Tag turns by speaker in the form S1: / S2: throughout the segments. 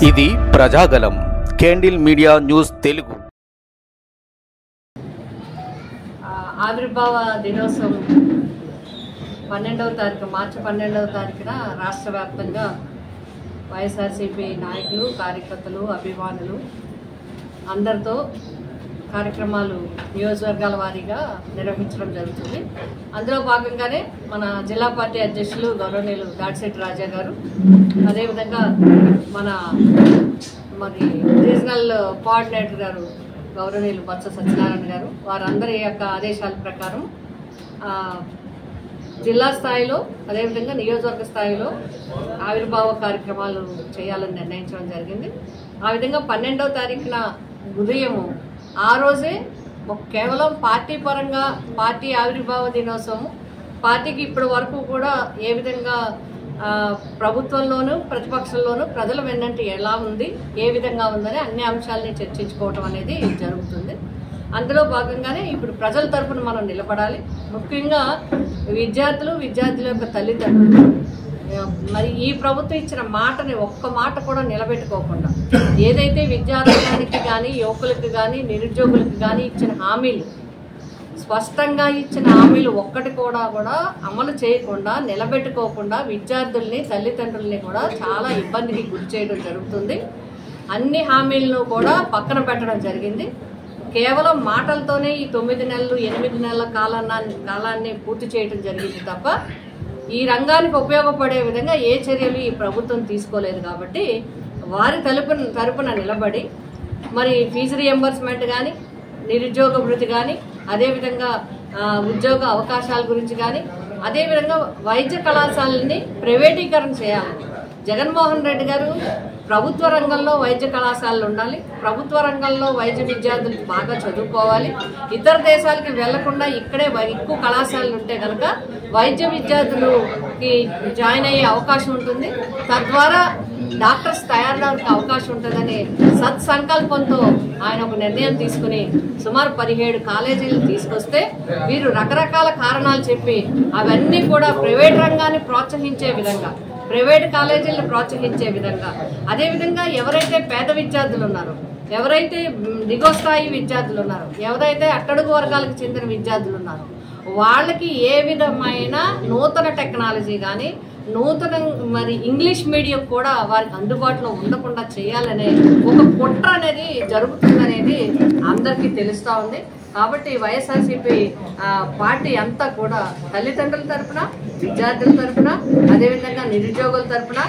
S1: ఇది Prajagalam candle media news Telugu.
S2: ఆవిర్భావ దినోత్సవం 12వ తారీఖు మార్చి 12వ తారీఖున రాష్ట్ర వ్యాప్తంగా వైఎస్ఆర్సీపీ నాయకులు, కార్యకర్తలు, అభిమానులు అందరితో కార్యక్రమాలు నియోజకవర్గాల వారీగా నిర్వహించడం జరుగుతుంది. అందులో భాగంగానే మన జిల్లా పార్టీ అధ్యక్షులు గౌరవనీయులు దాడిశెట్టి రాజా గారు, అదేవిధంగా మరి రీజనల్ కోఆర్డినేటర్ గారు గౌరవనీయులు బొత్స సత్యనారాయణ గారు, వారందరి యొక్క ఆదేశాల ప్రకారం జిల్లా స్థాయిలో అదేవిధంగా నియోజకవర్గ స్థాయిలో ఆవిర్భావ కార్యక్రమాలు చేయాలని నిర్ణయించడం జరిగింది. ఆ విధంగా 12వ తారీఖున ఉదయము ఆ రోజే కేవలం పార్టీ పరంగా పార్టీ ఆవిర్భావ దినోత్సవం, పార్టీకి ఇప్పటి వరకు కూడా ఏ విధంగా ప్రభుత్వంలోనూ ప్రతిపక్షంలోనూ ప్రజల వెన్నంటి ఎలా ఉంది, ఏ విధంగా ఉందని అన్ని అంశాలని చర్చించుకోవటం అనేది జరుగుతుంది. అందులో భాగంగానే ఇప్పుడు ప్రజల తరఫున మనం నిలబడాలి. ముఖ్యంగా విద్యార్థుల యొక్క తల్లిదండ్రులు మరి ఈ ప్రభుత్వం ఇచ్చిన మాటని ఒక్క మాట కూడా నిలబెట్టుకోకుండా ఏదైతే విద్యార్థులకి కానీ, యువకులకు కానీ, నిరుద్యోగులకు కానీ ఇచ్చిన హామీలు, స్పష్టంగా ఇచ్చిన హామీలు ఒక్కటి కూడా అమలు చేయకుండా, నిలబెట్టుకోకుండా విద్యార్థుల్ని, తల్లిదండ్రుల్ని కూడా చాలా ఇబ్బందికి గురి చేయడం జరుగుతుంది. అన్ని హామీలను కూడా పక్కన పెట్టడం జరిగింది. కేవలం మాటలతోనే ఈ 9 నెలలు 8 నెలల కాలాన్ని పూర్తి చేయడం జరిగింది తప్ప ఈ రంగానికి ఉపయోగపడే విధంగా ఏ చర్యలు ఈ ప్రభుత్వం తీసుకోలేదు. కాబట్టి వారి తరపున నిలబడి మరి ఫీజు రియంబర్స్మెంట్ కానీ, నిరుద్యోగ భృతి కానీ, అదేవిధంగా ఉద్యోగ అవకాశాల గురించి కానీ, అదేవిధంగా వైద్య కళాశాలని ప్రైవేటీకరణ చేయాలి. జగన్మోహన్ రెడ్డి గారు ప్రభుత్వ రంగంలో వైద్య కళాశాలలు ఉండాలి, ప్రభుత్వ రంగంలో వైద్య విద్యార్థులు బాగా చదువుకోవాలి, ఇతర దేశాలకి వెళ్లకుండా ఇక్కడే ఎక్కువ కళాశాలలు ఉంటే కనుక వైద్య విద్యార్థులకి జాయిన్ అయ్యే అవకాశం ఉంటుంది, తద్వారా డాక్టర్స్ తయారవడానికి అవకాశం ఉంటుందని సత్సంకల్పంతో ఆయన ఒక నిర్ణయం తీసుకుని సుమారు 17 కాలేజీలు తీసుకొస్తే వీరు రకరకాల కారణాలు చెప్పి అవన్నీ కూడా ప్రైవేట్ రంగాన్ని ప్రోత్సహించే విధంగా, ప్రైవేట్ కాలేజీలను ప్రోత్సహించే విధంగా, అదేవిధంగా ఎవరైతే పేద విద్యార్థులు ఉన్నారో, ఎవరైతే దిగువ స్థాయి విద్యార్థులు ఉన్నారో, ఎవరైతే అట్టడుగు వర్గాలకు చెందిన విద్యార్థులు ఉన్నారో వాళ్ళకి ఏ విధమైన నూతన టెక్నాలజీ కానీ, నూతన మరి ఇంగ్లీష్ మీడియం కూడా వారికి అందుబాటులో ఉండకుండా చేయాలనే ఒక కుట్ర అనేది జరుగుతుందనేది అందరికీ తెలుస్తూ ఉంది. కాబట్టి వైఎస్ఆర్సీపీ పార్టీ అంతా కూడా తల్లిదండ్రుల తరఫున, విద్యార్థుల తరఫున, అదేవిధంగా నిరుద్యోగుల తరఫున,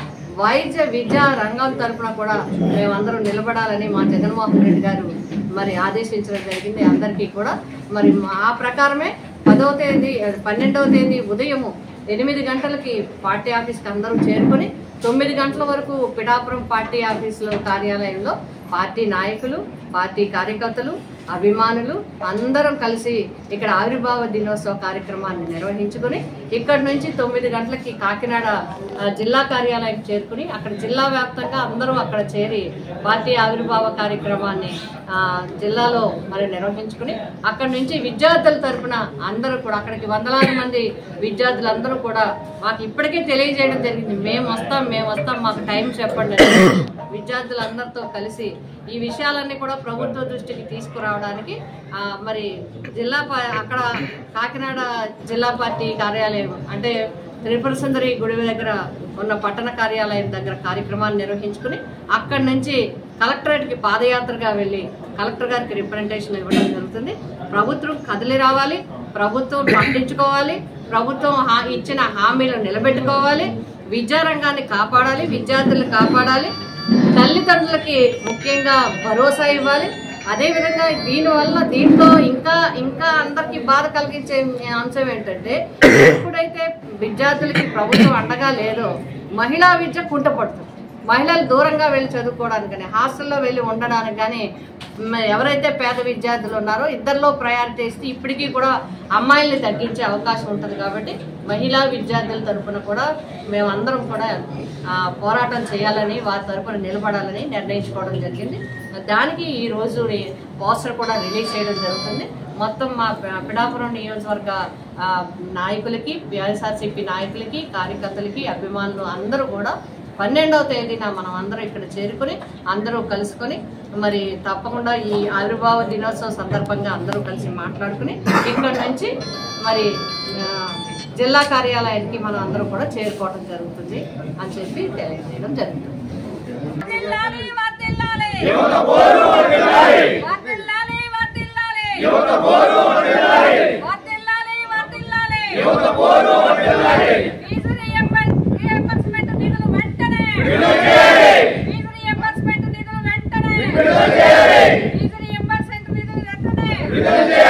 S2: వైద్య విద్యా రంగం తరఫున కూడా మేమందరం నిలబడాలని మా జగన్మోహన్ రెడ్డి గారు మరి ఆదేశించడం జరిగింది. అందరికీ కూడా మరి ఆ ప్రకారమే 12వ తేదీ ఉదయము 8 గంటలకి పార్టీ ఆఫీస్కి అందరూ చేరుకొని 9 గంటల వరకు పిఠాపురం పార్టీ ఆఫీసులో కార్యాలయంలో పార్టీ నాయకులు, పార్టీ కార్యకర్తలు, అభిమానులు అందరం కలిసి ఇక్కడ ఆవిర్భావ దినోత్సవ కార్యక్రమాన్ని నిర్వహించుకుని ఇక్కడ నుంచి 9 గంటలకి కాకినాడ జిల్లా కార్యాలయం చేరుకుని అక్కడ జిల్లా వ్యాప్తంగా అందరూ అక్కడ చేరి పార్టీ ఆవిర్భావ కార్యక్రమాన్ని జిల్లాలో మరి నిర్వహించుకుని అక్కడి నుంచి విద్యార్థుల తరఫున అందరూ కూడా అక్కడికి వందలాది మంది విద్యార్థులందరూ కూడా మాకు ఇప్పటికే తెలియజేయడం జరిగింది, మేము వస్తాం మాకు టైం చెప్పండి. విద్యార్థులందరితో కలిసి ఈ విషయాలన్నీ కూడా ప్రభుత్వ దృష్టికి తీసుకురావడానికి మరి అక్కడ కాకినాడ జిల్లా పార్టీ కార్యాలయం అంటే త్రిపుర సుందరి గుడి దగ్గర ఉన్న పట్టణ కార్యాలయం దగ్గర కార్యక్రమాన్ని నిర్వహించుకుని అక్కడి నుంచి కలెక్టరేట్కి పాదయాత్రగా వెళ్ళి కలెక్టర్ గారికి రిప్రజెంటేషన్ ఇవ్వడం జరుగుతుంది. ప్రభుత్వం కదిలి రావాలి, ప్రభుత్వం పండించుకోవాలి, ప్రభుత్వం ఇచ్చిన హామీలను నిలబెట్టుకోవాలి, విద్యారంగాన్ని కాపాడాలి, విద్యార్థులను కాపాడాలి, తల్లిదండ్రులకి ముఖ్యంగా భరోసా ఇవ్వాలి. అదేవిధంగా దీంతో ఇంకా అందరికీ బాధ కలిగించే అంశం ఏంటంటే ఎప్పుడైతే విద్యార్థులకి ప్రభుత్వం అండగా లేదో మహిళా విద్య కుంటపడుతుంది. మహిళలు దూరంగా వెళ్ళి చదువుకోవడానికి, హాస్టల్లో వెళ్ళి ఉండడానికి కానీ ఎవరైతే పేద విద్యార్థులు ఉన్నారో ఇద్దరిలో ప్రయారిటీ ఇస్తే ఇప్పటికీ కూడా అమ్మాయిల్ని తగ్గించే అవకాశం ఉంటుంది. కాబట్టి మహిళా విద్యార్థుల తరఫున కూడా మేమందరం కూడా పోరాటం చేయాలని, వారి తరఫున నిలబడాలని నిర్ణయించుకోవడం జరిగింది. దానికి ఈరోజు పోస్టర్ కూడా రిలీజ్ చేయడం జరుగుతుంది. మొత్తం మా పిఠాపురం నియోజకవర్గ నాయకులకి, వైఎస్ఆర్సీపీ నాయకులకి, కార్యకర్తలకి, అభిమానులు అందరూ కూడా 12వ తేదీన మనం అందరం ఇక్కడ చేరుకొని అందరూ కలుసుకొని మరి తప్పకుండా ఈ ఆవిర్భావ దినోత్సవం సందర్భంగా అందరూ కలిసి మాట్లాడుకుని ఇక్కడ నుంచి మరి జిల్లా కార్యాలయానికి మనం అందరూ కూడా చేరుకోవడం జరుగుతుంది అని చెప్పి తెలియజేయడం జరుగుతుంది.
S3: నిధులు